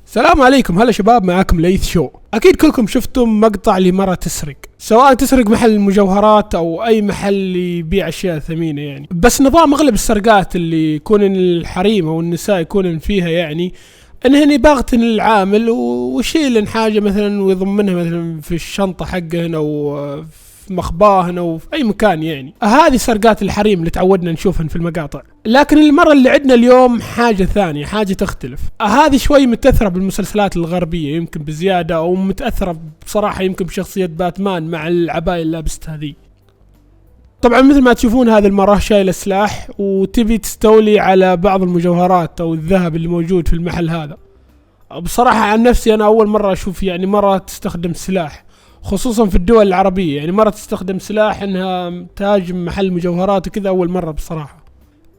السلام عليكم، هلا شباب، معاكم ليث شو. اكيد كلكم شفتم مقطع لمرة تسرق، سواء تسرق محل مجوهرات او اي محل يبيع اشياء ثمينة يعني. بس نظام اغلب السرقات اللي يكون الحريم او النساء يكون فيها يعني انهن يباغتن العامل ويشيلن حاجة مثلا ويضمنها مثلا في الشنطة حقهن او في مخباهن او في اي مكان يعني. هذه سرقات الحريم اللي تعودنا نشوفهن في المقاطع. لكن المرة اللي عندنا اليوم حاجة ثانية، حاجة تختلف. هذه شوي متأثرة بالمسلسلات الغربية يمكن بزيادة، او متأثرة بصراحة يمكن بشخصية باتمان مع العباية اللي لابستها ذي. طبعا مثل ما تشوفون هذه المرة شايلة سلاح وتبي تستولي على بعض المجوهرات او الذهب اللي موجود في المحل هذا. بصراحة عن نفسي انا اول مرة اشوف يعني مرة تستخدم سلاح، خصوصا في الدول العربية، يعني مرة تستخدم سلاح انها تهاجم محل مجوهرات وكذا اول مرة بصراحة.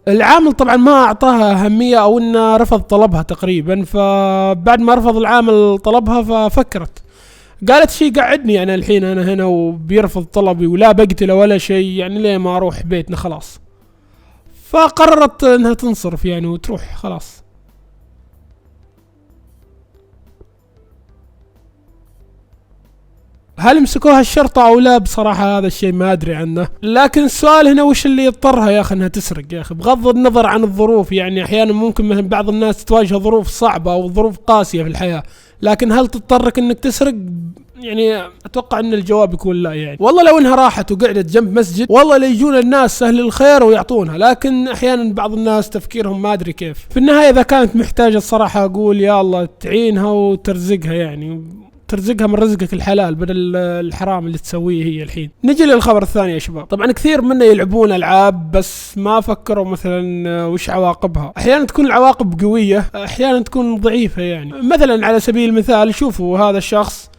العامل طبعا ما اعطاها اهمية او انه رفض طلبها تقريبا، فبعد ما رفض العامل طلبها ففكرت، قالت شي قعدني يعني الحين انا هنا وبيرفض طلبي ولا بقتله ولا شيء، يعني ليه ما اروح بيتنا خلاص. فقررت انها تنصرف يعني وتروح خلاص. هل مسكوها الشرطة او لا؟ بصراحة هذا الشيء ما ادري عنه، لكن السؤال هنا وش اللي يضطرها يا اخي انها تسرق يا اخي، بغض النظر عن الظروف. يعني احيانا ممكن مثلا بعض الناس تواجه ظروف صعبة او ظروف قاسية في الحياة، لكن هل تضطرك انك تسرق؟ يعني اتوقع ان الجواب يكون لا. يعني والله لو انها راحت وقعدت جنب مسجد والله لا يجون الناس اهل الخير ويعطونها، لكن احيانا بعض الناس تفكيرهم ما ادري كيف. في النهاية اذا كانت محتاجة الصراحة اقول يا الله تعينها وترزقها، يعني ترزقها من رزقك الحلال بدل الحرام اللي تسويه هي الحين. نجي للخبر الثاني يا شباب. طبعا كثير منا يلعبون العاب بس ما فكروا مثلا وش عواقبها. احيانا تكون العواقب قوية، احيانا تكون ضعيفة. يعني مثلا على سبيل المثال شوفوا هذا الشخص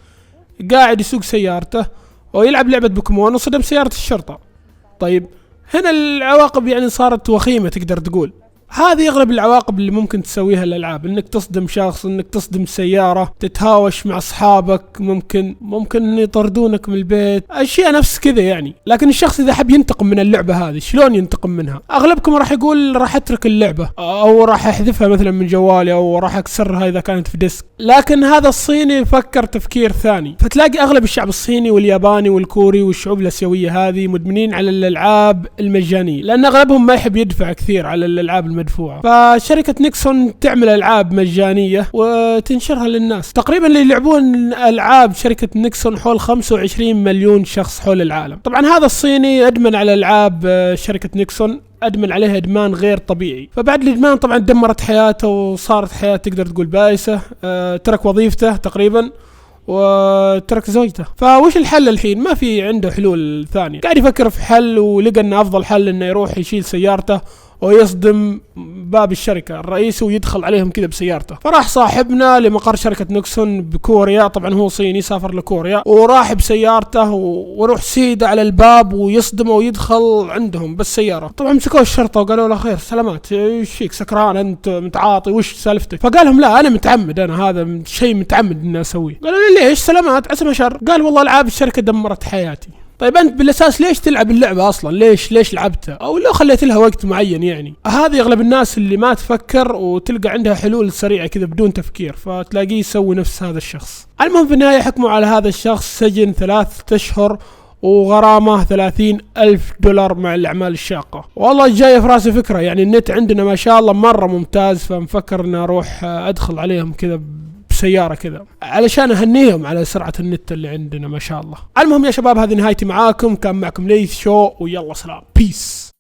قاعد يسوق سيارته ويلعب لعبة بوكيمون وصدم سيارة الشرطة. طيب هنا العواقب يعني صارت وخيمة تقدر تقول. هذه اغلب العواقب اللي ممكن تسويها الالعاب، انك تصدم شخص، انك تصدم سيارة، تتهاوش مع اصحابك، ممكن يطردونك من البيت، اشياء نفس كذا يعني. لكن الشخص اذا حب ينتقم من اللعبة هذه شلون ينتقم منها؟ اغلبكم راح يقول راح اترك اللعبة او راح احذفها مثلا من جوالي او راح اكسرها اذا كانت في ديسك. لكن هذا الصيني فكر تفكير ثاني، فتلاقي اغلب الشعب الصيني والياباني والكوري والشعوب الاسيوية هذه مدمنين على الالعاب المجانية، لان اغلبهم ما يحب يدفع كثير على الالعاب المدفوعة. فشركة نيكسون تعمل ألعاب مجانية وتنشرها للناس. تقريبا اللي يلعبون ألعاب شركة نيكسون حول 25 مليون شخص حول العالم. طبعا هذا الصيني أدمن على ألعاب شركة نيكسون، أدمن عليها إدمان غير طبيعي. فبعد الإدمان طبعا دمرت حياته وصارت حياة تقدر تقول بائسة. ترك وظيفته تقريبا وترك زوجته. فوش الحل الحين؟ ما في عنده حلول ثانية، قاعد يفكر في حل ولقى أن أفضل حل أنه يروح يشيل سيارته ويصدم باب الشركة الرئيسي ويدخل عليهم كذا بسيارته. فراح صاحبنا لمقر شركة نيكسون بكوريا، طبعا هو صيني سافر لكوريا، وراح بسيارته وروح سيدة على الباب ويصدمه ويدخل عندهم بالسيارة. طبعا مسكوه الشرطة وقالوا له خير سلامات، ايش فيك سكران انت متعاطي وش سالفتك؟ فقال لهم لا انا متعمد، انا هذا شيء متعمد اني اسويه. قالوا له ليش؟ سلامات عسى ما شر. قال والله العاب الشركة دمرت حياتي. طيب انت بالاساس ليش تلعب اللعبه اصلا؟ ليش لعبتها؟ او لو خليت لها وقت معين يعني. هذه اغلب الناس اللي ما تفكر وتلقى عندها حلول سريعه كذا بدون تفكير، فتلاقيه يسوي نفس هذا الشخص. المهم في النهايه حكموا على هذا الشخص سجن 3 أشهر وغرامه 30,000 دولار مع الأعمال الشاقة. والله جاية في راسي فكرة، يعني النت عندنا ما شاء الله مرة ممتاز، فمفكر أن أروح أدخل عليهم كذا بسيارة كذا علشان أهنيهم على سرعة النت اللي عندنا ما شاء الله. المهم يا شباب هذه نهايتي معاكم، كان معكم ليث شو، ويلا سلام بيس.